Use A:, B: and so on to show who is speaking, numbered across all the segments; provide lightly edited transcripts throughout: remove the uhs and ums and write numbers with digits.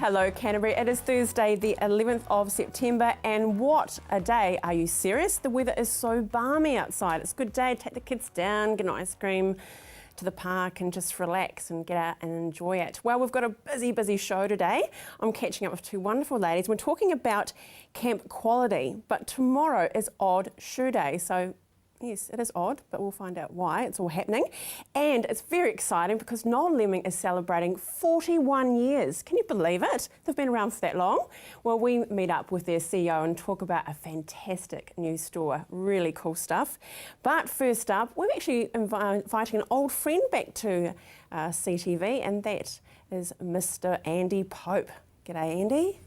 A: Hello Canterbury, it is Thursday the 11th of September and what a day. Are you serious? The weather is so balmy outside. It's a good day, take the kids down, get an ice cream to the park and just relax and get out and enjoy it. Well, we've got a busy show today. I'm catching up with two wonderful ladies. We're talking about camp quality, but tomorrow is Odd Shoe Day. So yes, it is odd, but we'll find out why it's all happening. And it's very exciting because Noel Lemming is celebrating 41 years. Can you believe it? They've been around for that long. Well, we meet up with their CEO and talk about a fantastic new store. Really cool stuff. But first up, we're actually inviting an old friend back to CTV, and that is Mr. Andy Pope. G'day, Andy.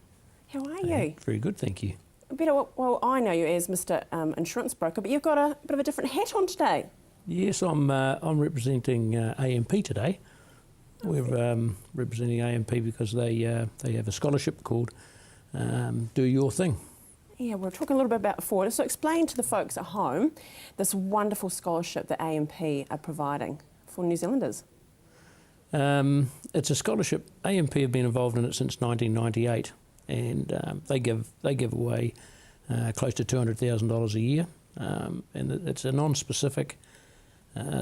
A: How are you?
B: Very good, thank you.
A: Well, I know you as Mr. Insurance Broker, but you've got a bit of a different hat on today.
B: Yes, I'm representing AMP today. We're representing AMP because they have a scholarship called Do Your Thing.
A: Yeah, we're talking a little bit about before. So explain to the folks at home this wonderful scholarship that AMP are providing for New Zealanders.
B: It's a scholarship. AMP have been involved in it since 1998. And they give away close to $200,000 a year, and it's a non-specific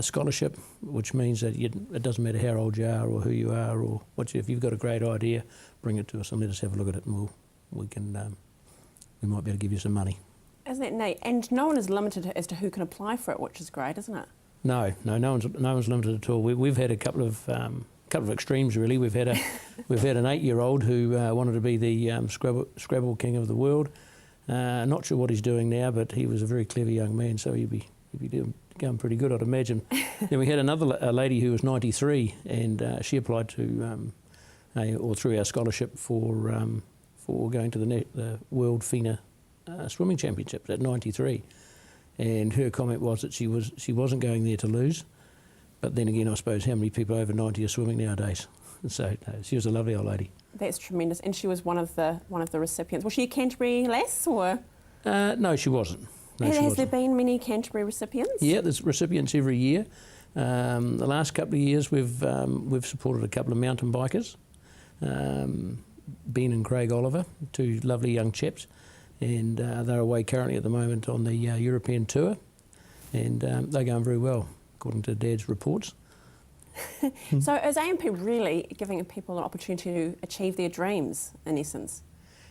B: scholarship, which means that it doesn't matter how old you are or who you are or if you've got a great idea, bring it to us and let us have a look at it, and we might be able to give you some money.
A: Isn't that neat? And no one is limited as to who can apply for it, which is great, isn't it?
B: No one's limited at all. We've had a couple of extremes really. We've had an 8-year-old who wanted to be the Scrabble king of the world. Not sure what he's doing now, but he was a very clever young man, so he'd be going pretty good, I'd imagine. Then we had another lady who was 93, and she applied to through our scholarship for going to the World FINA Swimming Championships at 93. And her comment was that she wasn't going there to lose. But then again, I suppose how many people over 90 are swimming nowadays? So no, she was a lovely old lady. That's
A: tremendous. And she was one of the recipients. Was she a Canterbury lass or?
B: No, she wasn't. No,
A: has there been many Canterbury recipients?
B: Yeah, there's recipients every year. The last couple of years we've supported a couple of mountain bikers, Ben and Craig Oliver, two lovely young chaps, and they're away currently at the moment on the European tour, and they're going very well, according to Dad's reports.
A: So is AMP really giving people an opportunity to achieve their dreams, in essence?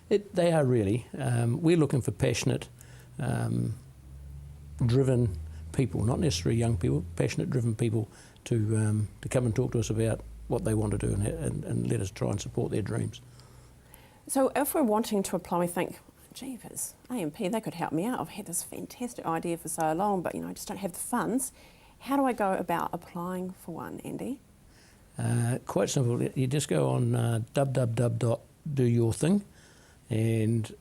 B: They are really. We're looking for passionate, driven people, not necessarily young people, passionate, driven people to come and talk to us about what they want to do and let us try and support their dreams. So
A: if we're wanting to apply, we think, jeepers, AMP, they could help me out. I've had this fantastic idea for so long, but I just don't have the funds. How do I go about applying for one, Andy?
B: Quite simple. You just go on www.doyourthing, and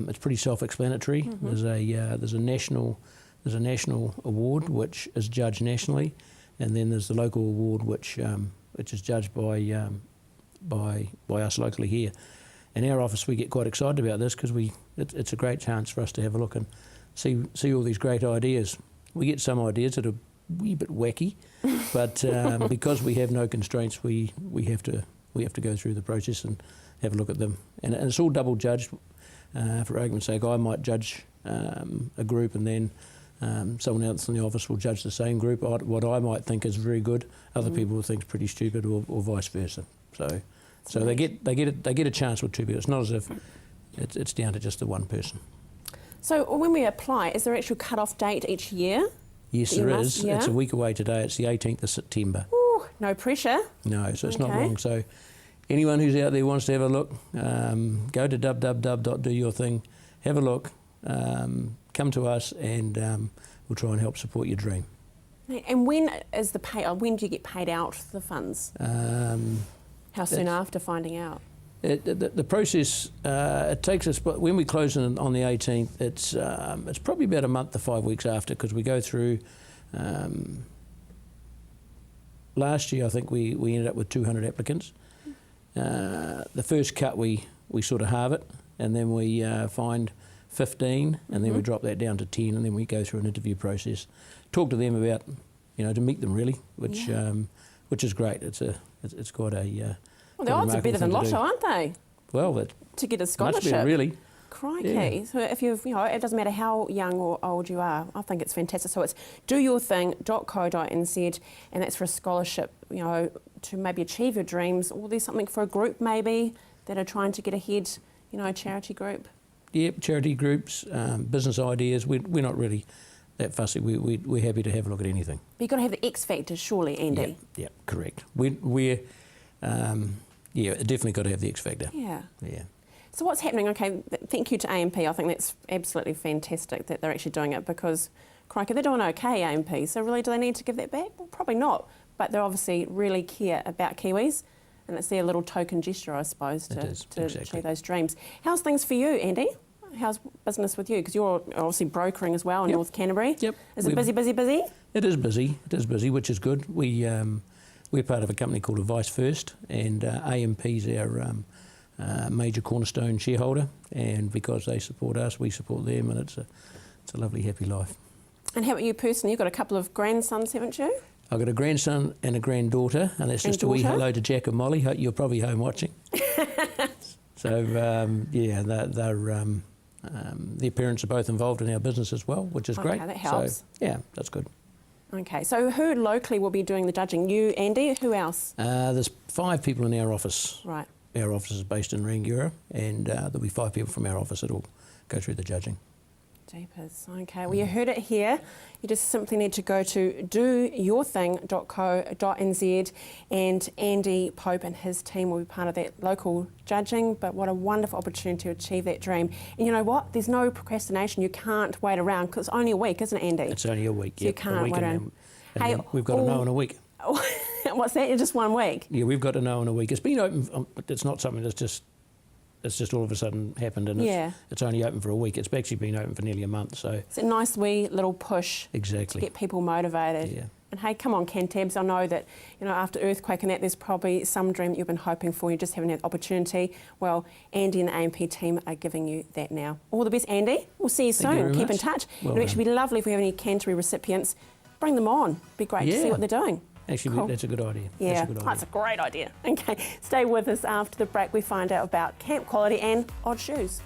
B: it's pretty self-explanatory. Mm-hmm. There's a national award which is judged nationally, and then there's the local award which is judged by us locally here. In our office, we get quite excited about this because it's a great chance for us to have a look and see all these great ideas. We get some ideas that are a wee bit wacky, but because we have no constraints, we have to go through the process and have a look at them. And it's all double judged. For argument's sake, I might judge a group, and then someone else in the office will judge the same group. What I might think is very good, other people will think is pretty stupid, or vice versa. So they get a chance with two people. It's not as if it's down to just the one person.
A: So when we apply, is there an actual cut-off date each year?
B: Yes, there is. Yeah? It's a week away today. It's the 18th of September.
A: Ooh, no pressure.
B: No, so it's not long. So anyone who's out there wants to have a look, go to www.doyourthing, have a look, come to us, and we'll try and help support your dream.
A: And when is the pay? When do you get paid out the funds? How soon after finding out?
B: The process, it takes us, when we close on the 18th, it's probably about a month to 5 weeks after, because we go through, last year I think we ended up with 200 applicants. The first cut we sort of halve it, and then we find 15, and then we drop that down to 10, and then we go through an interview process, talk to them about, to meet them really, which is great. It's quite a
A: well, the odds are better than Lotto, aren't they?
B: Well, that
A: to get a
B: must
A: scholarship.
B: be really.
A: Crikey.
B: Yeah.
A: So if you've, it doesn't matter how young or old you are, I think it's fantastic. So it's doyourthing.co.nz, and that's for a scholarship, to maybe achieve your dreams, or there's something for a group maybe that are trying to get ahead, a charity group.
B: Yep, charity groups, business ideas. We're not really that fussy. We're happy to have a look at anything.
A: But you've got to have the X factor, surely, Andy.
B: Yeah, correct. We're definitely got to have the X factor.
A: Yeah.
B: Yeah.
A: So what's happening? Okay, thank you to AMP. I think that's absolutely fantastic that they're actually doing it, because, crikey, they're doing okay, AMP. So really, do they need to give that back? Well, probably not. But they obviously really care about Kiwis, and it's their little token gesture, I suppose, to achieve those dreams. How's things for you, Andy? How's business with you? Because you're obviously brokering as well in North Canterbury.
B: Yep.
A: Is it busy?
B: It is busy. It is busy, which is good. We're part of a company called Advice First, and AMP's our major cornerstone shareholder, and because they support us, we support them, and it's a lovely, happy life.
A: And how about you personally? You've got a couple of grandsons, haven't you?
B: I've got a grandson and a granddaughter, and that's just a wee hello to Jack and Molly. You're probably home watching. So, their parents are both involved in our business as well, which is great.
A: Okay, that helps.
B: So, yeah, that's good.
A: Okay, so who locally will be doing the judging? You, Andy, who else?
B: There's 5 people in our office.
A: Right.
B: Our office is based in Rangiora, and there'll be 5 people from our office that'll go through the judging.
A: Jeepers. Okay, well, you heard it here. You just simply need to go to doyourthing.co.nz, and Andy Pope and his team will be part of that local judging. But what a wonderful opportunity to achieve that dream. And you know what? There's no procrastination. You can't wait around, because it's only a week, isn't it, Andy?
B: It's only a week,
A: so you can't wait around.
B: Hey, we've got to know in a week.
A: What's that? Just 1 week?
B: Yeah, we've got to know in a week. It's been open, it's not something that's just all of a sudden happened, and it's only open for a week. It's actually been open for nearly a month. So
A: it's a nice wee little push
B: to
A: get people motivated.
B: Yeah.
A: And hey, come on, Cantabs, I know that, after earthquake and that, there's probably some dream that you've been hoping for, you just haven't had the opportunity. Well, Andy and the AMP team are giving you that now. All the best, Andy. We'll see you soon. Keep in touch. It'd actually be lovely if we have any Canterbury recipients. Bring them on. It'd be great to see what they're doing.
B: Actually,
A: cool.
B: That's a good idea.
A: Yeah, that's a great idea. Okay, stay with us. After the break, we find out about camp quality and odd shoes.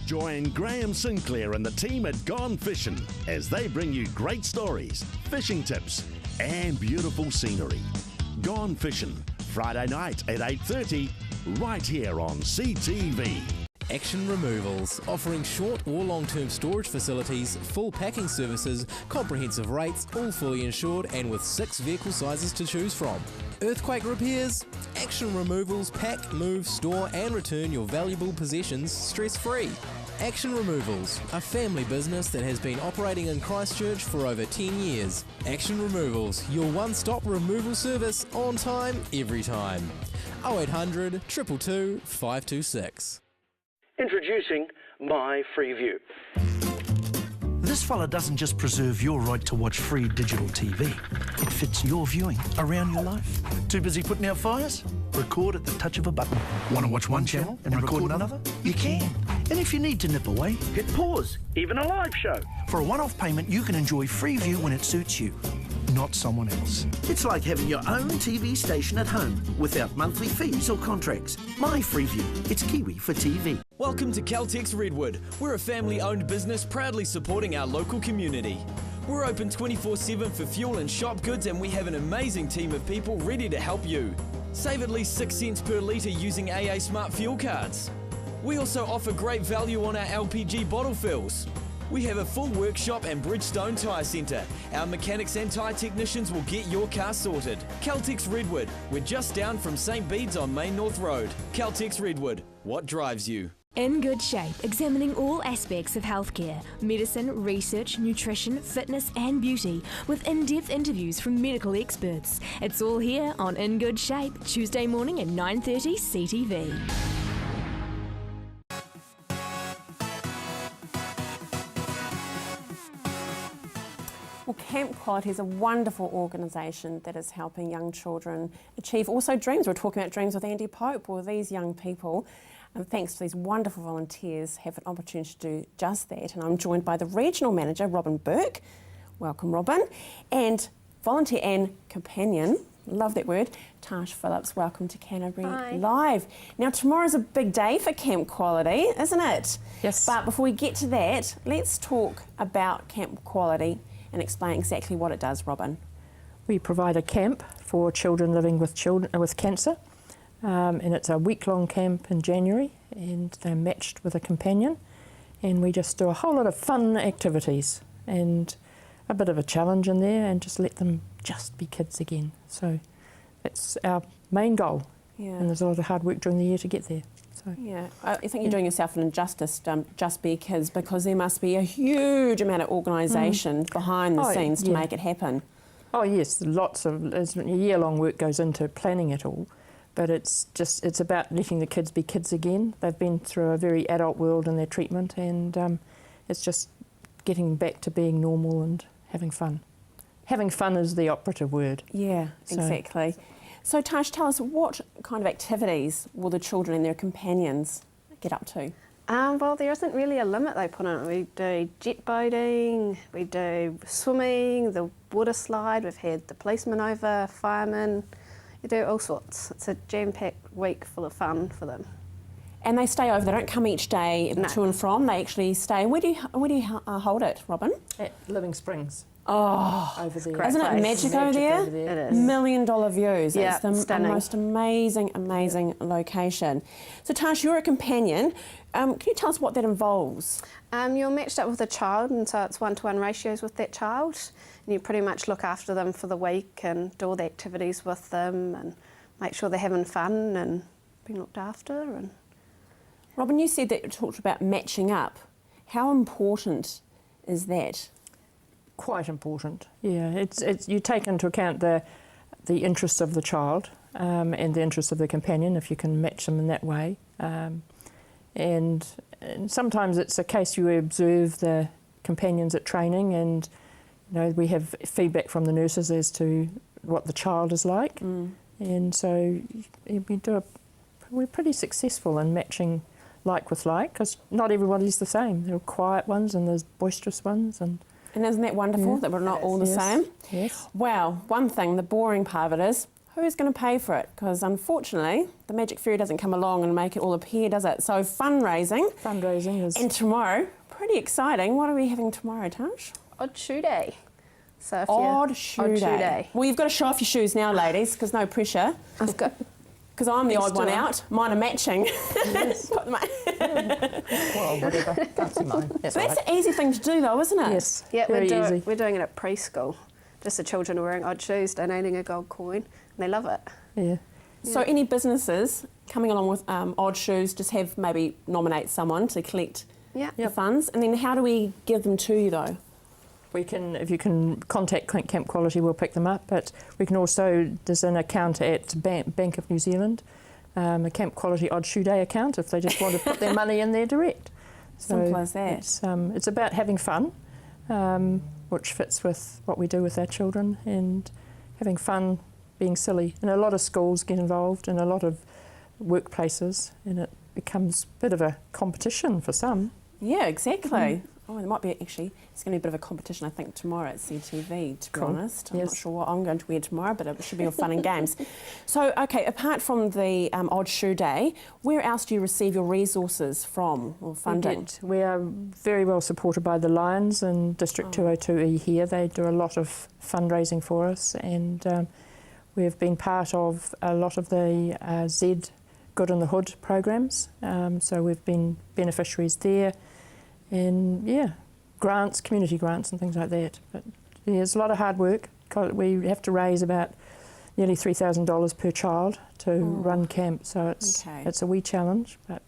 C: Join Graham Sinclair and the team at Gone Fishing as they bring you great stories, fishing tips and beautiful scenery. Gone Fishing, Friday night at 8:30, right here on CTV.
D: Action Removals, offering short or long-term storage facilities, full packing services, comprehensive rates, all fully insured and with 6 vehicle sizes to choose from. Earthquake repairs? Action Removals pack, move, store and return your valuable possessions stress-free. Action Removals, a family business that has been operating in Christchurch for over 10 years. Action Removals, your one-stop removal service on time, every time. 0800 222 526.
E: Introducing My Freeview.
F: This fella doesn't just preserve your right to watch free digital TV. It fits your viewing around your life. Too busy putting out fires? Record at the touch of a button. Want to watch one channel and record another? You can. And if you need to nip away,
E: Hit pause, even a live show.
F: for a one-off payment, you can enjoy free view when it suits you, not someone else.
G: It's like having your own TV station at home without monthly fees or contracts. My Freeview. It's Kiwi for TV.
H: Welcome to Caltex Redwood. We're a family-owned business proudly supporting our local community. We're open 24/7 for fuel and shop goods, and we have an amazing team of people ready to help you. Save at least 6 cents per litre using AA Smart Fuel cards. We also offer great value on our LPG bottle fills. We have a full workshop and Bridgestone Tyre Centre. Our mechanics and tyre technicians will get your car sorted. Caltex Redwood. We're just down from St Bede's on Main North Road. Caltex Redwood. What drives you?
I: In Good Shape, examining all aspects of healthcare, medicine, research, nutrition, fitness and beauty, with in-depth interviews from medical experts. It's all here on In Good Shape, Tuesday morning at 9:30 CTV.
A: Well, Camp Quality is a wonderful organisation that is helping young children achieve also dreams. We're talking about dreams with Andy Pope. Well, these young people, and thanks to these wonderful volunteers, have an opportunity to do just that. And I'm joined by the Regional Manager, Robin Burke. Welcome, Robin. And volunteer and companion, love that word, Tash Phillips, welcome to Canterbury Live. Now, tomorrow's a big day for Camp Quality, isn't it?
J: Yes.
A: But before we get to that, let's talk about Camp Quality and explain exactly what it does, Robin.
J: We provide a camp for children living with cancer, and it's a week-long camp in January, and they're matched with a companion, and we just do a whole lot of fun activities and a bit of a challenge in there, and just let them just be kids again. So that's our main goal, and there's a lot of hard work during the year to get there. So,
A: yeah, I think you're doing yourself an injustice, Just Be Kids, because there must be a huge amount of organisation behind the scenes to make it happen.
J: Oh yes, lots of year-long work goes into planning it all, but it's about letting the kids be kids again. They've been through a very adult world in their treatment, and it's just getting back to being normal and having fun. Having fun is the operative word.
A: Yeah, exactly. So Tash, tell us, what kind of activities will the children and their companions get up to?
K: Well, there isn't really a limit they put on it. We do jet boating, we do swimming, the water slide, we've had the policeman over, firemen, you do all sorts. It's a jam-packed week full of fun for them.
A: And they stay over, they don't come each day to and from, they actually stay. Where do you hold it, Robin?
J: At Living Springs.
A: Oh,
J: over there.
A: Isn't it magic over there?
K: It is.
A: $1 million views.
K: Yeah,
A: it's the most amazing location. So Tash, you're a companion. Can you tell us what that involves?
K: You're matched up with a child, and so it's one-to-one ratios with that child. And you pretty much look after them for the week and do all the activities with them and make sure they're having fun and being looked after. And
A: Robin, you said that you talked about matching up. How important is that?
J: Quite important, yeah. It's you take into account the interests of the child and the interests of the companion, if you can match them in that way. And sometimes it's a case you observe the companions at training, and we have feedback from the nurses as to what the child is like, and so we're pretty successful in matching like with like, because not everybody's the same. There are quiet ones and there's boisterous ones, and
A: isn't that wonderful that we're not all the same?
J: Yes.
A: Well, one thing, the boring part of it is, who's going to pay for it? Because unfortunately, the magic fairy doesn't come along and make it all appear, does it? So fundraising.
J: Fundraising is...
A: And tomorrow, pretty exciting. What are we having tomorrow, Tash?
K: Odd Shoe Day. So if
A: Odd Shoe Day. Well, you've got to show off your shoes now, ladies, because no pressure.
K: I've got...
A: Because I'm the odd one out. Mine are matching.
J: Yes. Well, whatever. That's mine.
A: That's an easy thing to do, though, isn't it?
J: Yes.
K: Yeah,
J: very easy.
K: We're doing it at preschool. Just the children are wearing odd shoes, donating a gold coin, and they love it.
J: Yeah.
A: So any businesses coming along with odd shoes, just have maybe nominate someone to collect the funds, and then how do we give them to you, though?
J: If you can contact Camp Quality, we'll pick them up. But we can also, there's an account at Bank of New Zealand, a Camp Quality Odd Shoe Day account, if they just want to put their money in there direct.
A: Simple as that.
J: It's about having fun, which fits with what we do with our children, and having fun, being silly. And a lot of schools get involved, and a lot of workplaces, and it becomes a bit of a competition for some.
A: Yeah, exactly. Oh, there might be it's going to be a bit of a competition, I think, tomorrow at CTV, to be honest. I'm not sure what I'm going to wear tomorrow, but it should be all fun and games. So, OK, apart from the Odd Shoe Day, where else do you receive your resources from or funding?
J: We are very well supported by the Lions and District 202E here. They do a lot of fundraising for us, and we've been part of a lot of the Z Good in the Hood programs, so we've been beneficiaries there. And grants, community grants and things like that. But there's a lot of hard work. We have to raise about nearly $3,000 per child to run camp, so it's a wee challenge. But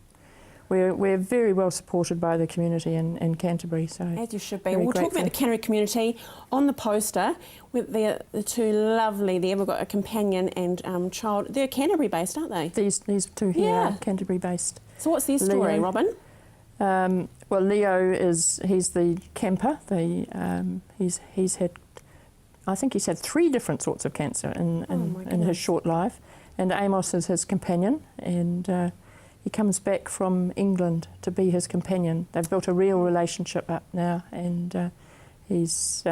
J: we're very well supported by the community in Canterbury. So
A: as you should be. We'll talk about the Canterbury community on the poster. With the two lovely there. We've got a companion and child. They're Canterbury based, aren't they?
J: These two here are Canterbury based.
A: So what's their story, Robin?
J: Well, Leo he's the camper. He's had, I think he's had 3 different sorts of cancer in his short life, and Amos is his companion, and he comes back from England to be his companion. They've built a real relationship up now, and he's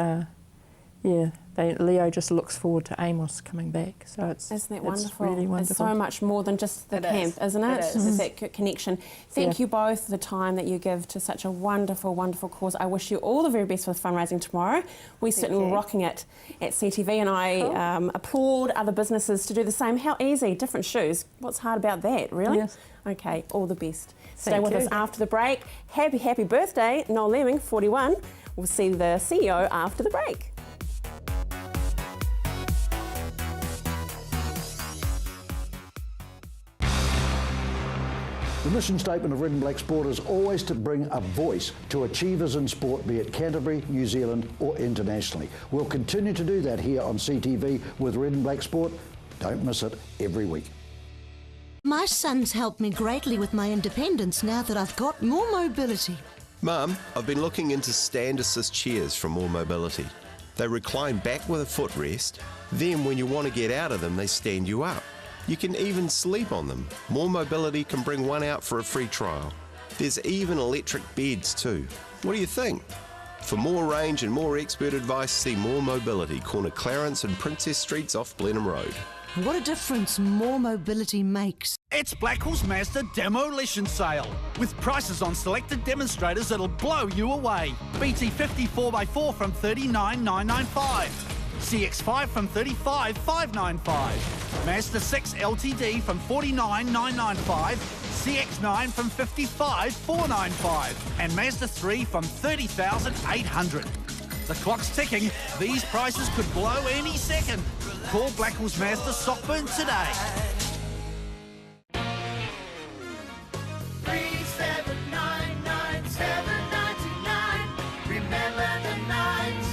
J: Yeah, Leo just looks forward to Amos coming back. So
A: isn't that wonderful?
J: Really wonderful.
A: It's so much more than just the camp, isn't it? It's that connection. Thank you both for the time that you give to such a wonderful, wonderful cause. I wish you all the very best with fundraising tomorrow. We're certainly rocking it at CTV, and I applaud other businesses to do the same. How easy, different shoes. What's hard about that, really? Yes. Okay, all the best. Stay with us after the break. Happy, happy birthday, Noel Lemming, 41. We'll see the CEO after the break.
L: The mission statement of Red and Black Sport is always to bring a voice to achievers in sport, be it Canterbury, New Zealand or internationally. We'll continue to do that here on CTV with Red and Black Sport. Don't miss it every week.
M: My son's helped me greatly with my independence now that I've got more mobility.
N: Mum, I've been looking into stand assist chairs from More Mobility. They recline back with a footrest, then when you want to get out of them, they stand you up. You can even sleep on them. More Mobility can bring one out for a free trial. There's even electric beds too. What do you think? For more range and more expert advice, see More Mobility, corner Clarence and Princess Streets off Blenheim Road.
M: What a difference More Mobility makes.
O: It's Blackwell's Mazda Demolition Sale, with prices on selected demonstrators that'll blow you away. BT50 4x4 from $39,995. CX5 from $35,595. Mazda 6 LTD from $49,995. CX9 from $55,495. And Mazda 3 from $30,800. The clock's ticking. These prices could blow any second. Call Blackwell's Mazda Stockburn today.
P: 3799799. Remember the nights.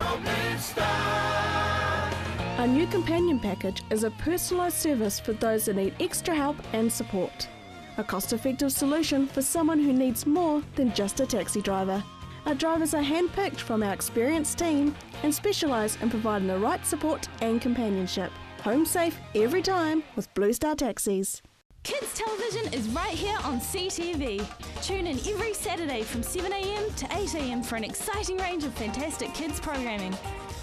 P: Go Blue Star.
Q: Our new companion package is a personalised service for those that need extra help and support. A cost-effective solution for someone who needs more than just a taxi driver. Our drivers are hand-picked from our experienced team and specialise in providing the right support and companionship. Home safe every time with Blue Star Taxis.
R: Kids Television is right here on CTV. Tune in every Saturday from 7 a.m. to 8 a.m. for an exciting range of fantastic kids programming.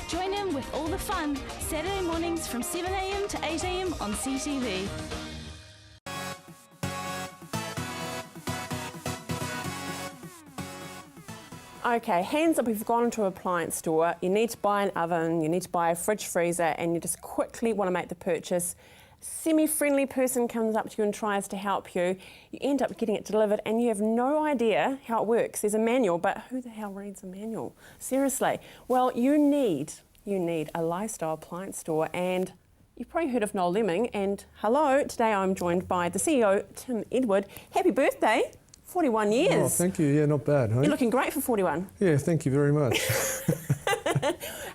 R: Join in with all the fun Saturday mornings from 7 a.m. to 8 a.m. on CTV.
A: Okay, hands up if you've gone into an appliance store, you need to buy an oven, you need to buy a fridge freezer, and you just quickly want to make the purchase. Semi-friendly person comes up to you and tries to help you. You end up getting it delivered and you have no idea how it works. There's a manual, but who the hell reads a manual? Seriously. Well, you need a lifestyle appliance store, and you've probably heard of Noel Lemming. And hello, today I'm joined by the CEO, Tim Edward. Happy birthday. 41 years.
S: Oh, thank you. Yeah, not bad. Huh?
A: You're looking great for 41.
S: Yeah, thank you very much.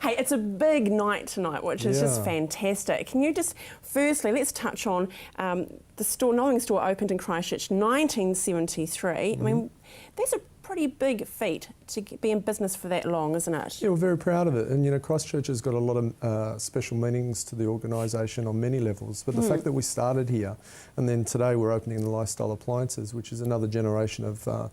A: Hey, it's a big night tonight, which is just fantastic. Can you just, firstly, let's touch on the store, Noel Lemming store opened in Christchurch 1973. I mean, that's a pretty big feat to be in business for that long, isn't it?
S: Yeah, we're very proud of it. And, you know, Christchurch has got a lot of special meanings to the organisation on many levels. But the fact that we started here and then today we're opening the Lifestyle Appliances, which is another generation of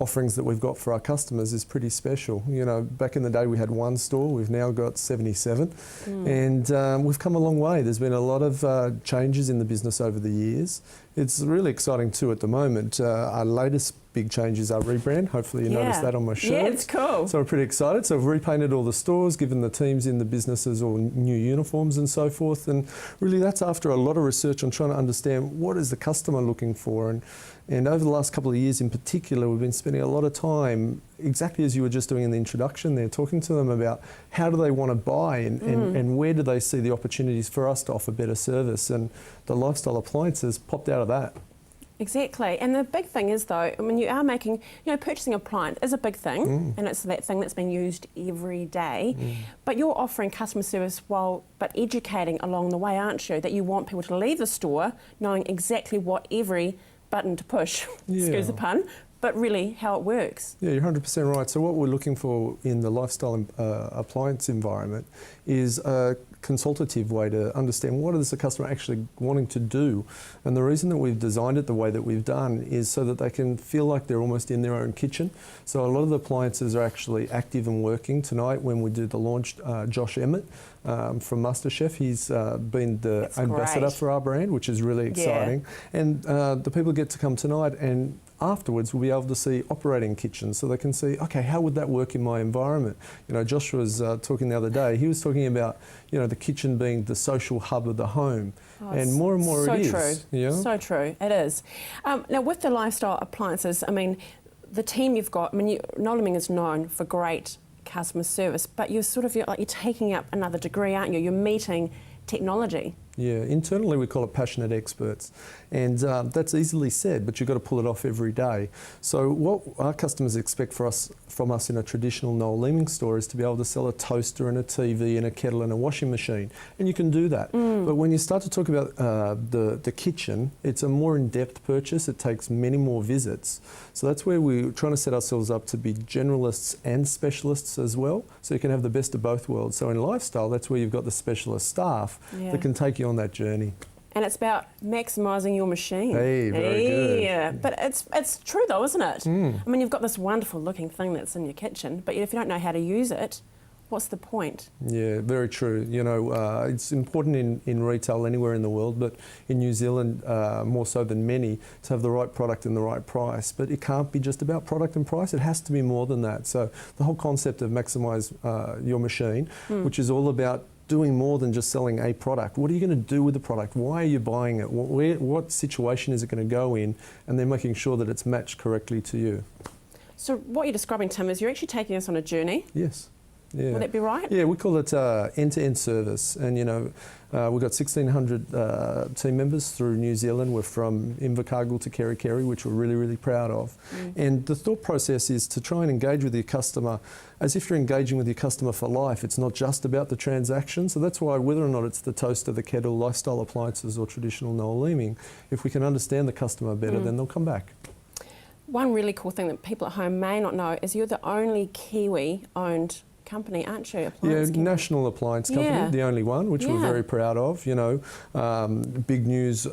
S: offerings that we've got for our customers, is pretty special. You know, back in the day we had one store, we've now got 77. And we've come a long way. There's been a lot of changes in the business over the years. It's really exciting too at the moment. Our latest big change is our rebrand. Hopefully you noticed that on my shirt.
A: Yeah, it's cool.
S: So we're pretty excited. So we've repainted all the stores, given the teams in the businesses all new uniforms and so forth. And really that's after a lot of research on trying to understand what is the customer looking for. And over the last couple of years in particular, we've been spending a lot of time, exactly as you were just doing in the introduction there, talking to them about how do they want to buy and where do they see the opportunities for us to offer better service. And the Lifestyle Appliances popped out of that.
A: Exactly. And the big thing is, though, when you are making, you know, purchasing a appliance is a big thing, and it's that thing that's being used every day. But you're offering customer service but educating along the way, aren't you? That you want people to leave the store knowing exactly what every button to push, excuse the pun, but really how it works.
S: Yeah, you're 100% right. So what we're looking for in the lifestyle appliance environment is a consultative way to understand what is the customer actually wanting to do. And the reason that we've designed it the way that we've done is so that they can feel like they're almost in their own kitchen. So a lot of the appliances are actually active and working. Tonight when we do the launch, Josh Emmett from MasterChef, he's been the ambassador for our brand, which is really exciting. Yeah. And the people get to come tonight, and afterwards we'll be able to see operating kitchens, so they can see, okay, how would that work in my environment? You know, Josh was talking the other day, he was talking about, you know, the kitchen being the social hub of the home. And more it is.
A: So true.
S: Yeah?
A: So true, it is. Now with the lifestyle appliances, I mean, the team you've got, I mean, Noel Leeming is known for great customer service, but you're taking up another degree, aren't you? You're meeting technology.
S: Yeah, internally we call it passionate experts, and that's easily said, but you've got to pull it off every day. So what our customers expect from us in a traditional Noel Leeming store is to be able to sell a toaster and a TV and a kettle and a washing machine, and you can do that. But when you start to talk about the kitchen, it's a more in-depth purchase. It takes many more visits. So that's where we're trying to set ourselves up to be generalists and specialists as well, so you can have the best of both worlds. So in lifestyle, that's where you've got the specialist staff that can take you on that journey.
A: And it's about maximising your machine.
S: Hey, very good.
A: Yeah, but it's true though, isn't it? I mean, you've got this wonderful looking thing that's in your kitchen, but if you don't know how to use it, what's the point?
S: Yeah, very true. You know, it's important in retail anywhere in the world, but in New Zealand more so than many, to have the right product and the right price. But it can't be just about product and price. It has to be more than that. So the whole concept of maximise your machine, which is all about doing more than just selling a product. What are you going to do with the product? Why are you buying it? What situation is it going to go in? And then making sure that it's matched correctly to you.
A: So what you're describing, Tim, is you're actually taking us on a journey.
S: Yes. Yeah.
A: Would that be right?
S: Yeah, we call it end-to-end service, and you know, we've got 1,600 team members through New Zealand. We're from Invercargill to Kerikeri, which we're really, really proud of. And the thought process is to try and engage with your customer as if you're engaging with your customer for life. It's not just about the transaction. So that's why, whether or not it's the toaster, the kettle, lifestyle appliances, or traditional Noel Leeming, if we can understand the customer better, then they'll come back.
A: One really cool thing that people at home may not know is you're the only Kiwi-owned company, aren't you?
S: National appliance company, the only one, which we're very proud of. You know, big news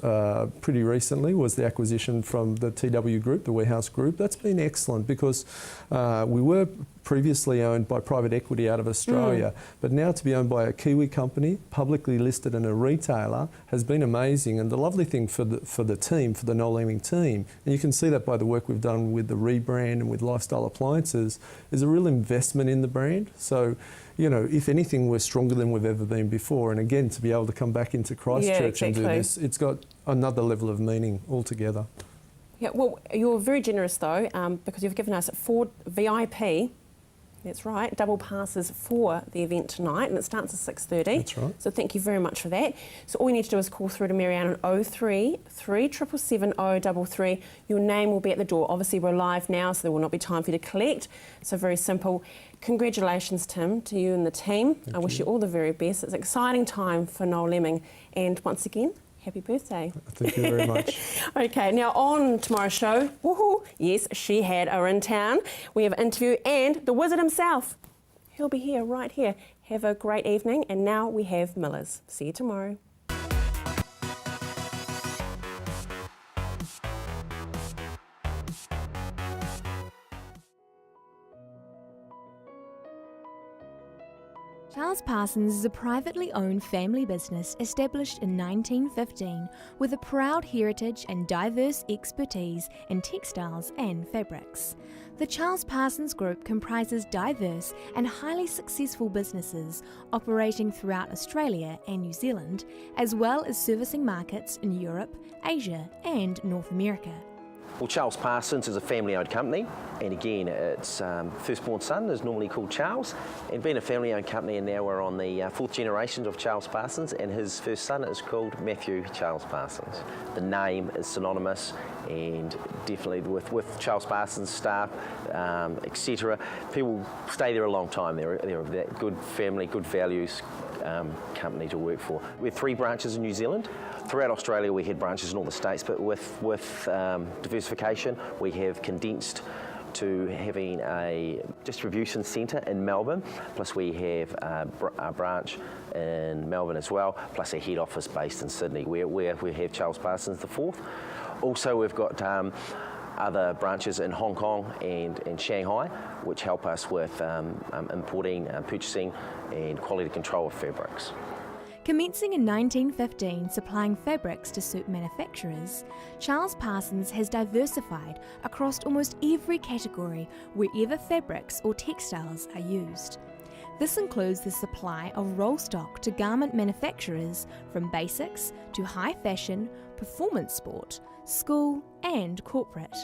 S: pretty recently was the acquisition from the TW Group, the Warehouse Group. That's been excellent because we were previously owned by private equity out of Australia, but now to be owned by a Kiwi company, publicly listed and a retailer, has been amazing. And the lovely thing for the team, for the Noel Leeming team, and you can see that by the work we've done with the rebrand and with lifestyle appliances, is a real investment in the brand. So, you know, if anything, we're stronger than we've ever been before. And again, to be able to come back into Christchurch and do this, it's got another level of meaning altogether.
A: Yeah, well, you're very generous though, because you've given us 4 VIP. That's right, double passes for the event tonight, and it starts at 6:30.
S: That's right.
A: So thank you very much for that. So all you need to do is call through to Marianne on 03 3777 033. Your name will be at the door. Obviously we're live now, so there will not be time for you to collect. So very simple. Congratulations, Tim, to you and the team. I wish you all the very best. It's an exciting time for Noel Leeming, and once again, happy birthday.
S: Thank you very much.
A: Okay, now on tomorrow's show, woohoo, yes, She Had are in town. We have an interview and the wizard himself. He'll be here, right here. Have a great evening, and now we have Miller's. See you tomorrow.
I: Charles Parsons is a privately owned family business established in 1915 with a proud heritage and diverse expertise in textiles and fabrics. The Charles Parsons Group comprises diverse and highly successful businesses operating throughout Australia and New Zealand, as well as servicing markets in Europe, Asia and North America.
T: Well, Charles Parsons is a family-owned company, and again, its firstborn son is normally called Charles. And being a family-owned company, and now we're on the 4th generation of Charles Parsons, and his first son is called Matthew Charles Parsons. The name is synonymous, and definitely with Charles Parsons staff, etc. People stay there a long time. They're that good family, good values company to work for. We have 3 branches in New Zealand. Throughout Australia we had branches in all the states, but with diversification we have condensed to having a distribution centre in Melbourne, plus we have a branch in Melbourne as well, plus a head office based in Sydney where we have Charles Parsons the 4th. Also we've got other branches in Hong Kong and Shanghai, which help us with importing, purchasing and quality control of fabrics.
I: Commencing in 1915 supplying fabrics to suit manufacturers, Charles Parsons has diversified across almost every category wherever fabrics or textiles are used. This includes the supply of roll stock to garment manufacturers from basics to high fashion, performance sport, school and corporate.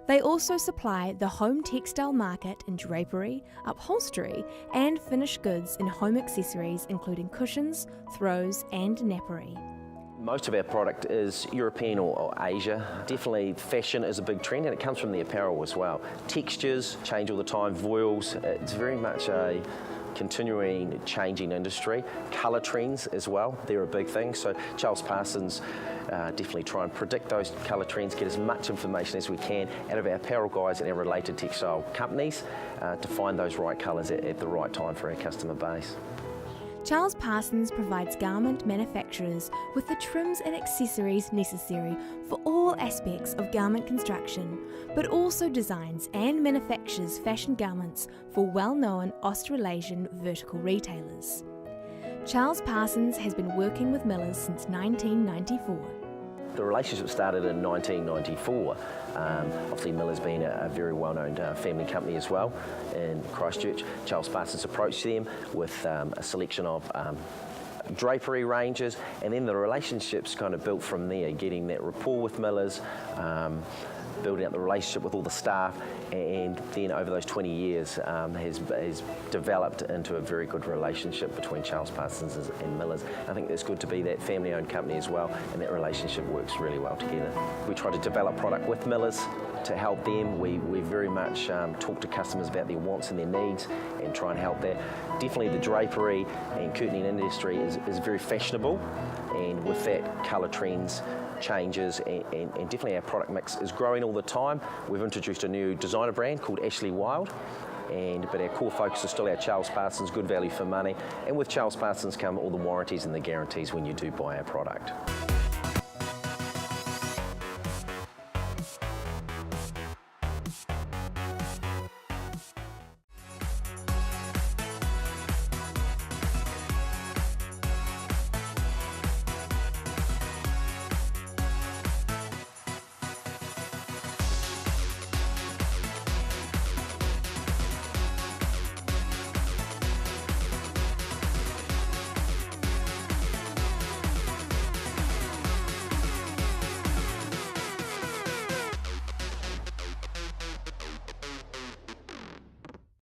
I: They also supply the home textile market in drapery, upholstery and finished goods in home accessories including cushions, throws and napery.
T: Most of our product is European or Asia. Definitely fashion is a big trend and it comes from the apparel as well. Textures change all the time, voiles, it's very much a continuing changing industry. Colour trends as well, they're a big thing. So Charles Parsons definitely try and predict those colour trends, get as much information as we can out of our apparel guys and our related textile companies to find those right colours at the right time for our customer base.
I: Charles Parsons provides garment manufacturers with the trims and accessories necessary for all aspects of garment construction, but also designs and manufactures fashion garments for well-known Australasian vertical retailers. Charles Parsons has been working with millers since 1994.
T: The relationship started in 1994. Obviously Miller's been a very well-known family company as well in Christchurch. Charles Parsons approached them with a selection of drapery ranges, and then the relationships kind of built from there, getting that rapport with Miller's, building up the relationship with all the staff, and then over those 20 years has developed into a very good relationship between Charles Parsons and Miller's. I think it's good to be that family-owned company as well, and that relationship works really well together. We try to develop product with Miller's to help them. We very much talk to customers about their wants and their needs and try and help that. Definitely the drapery and curtaining industry is very fashionable, and with that colour trends changes and definitely our product mix is growing all the time. We've introduced a new designer brand called Ashley Wild, but our core focus is still our Charles Parsons, good value for money, and with Charles Parsons come all the warranties and the guarantees when you do buy our product.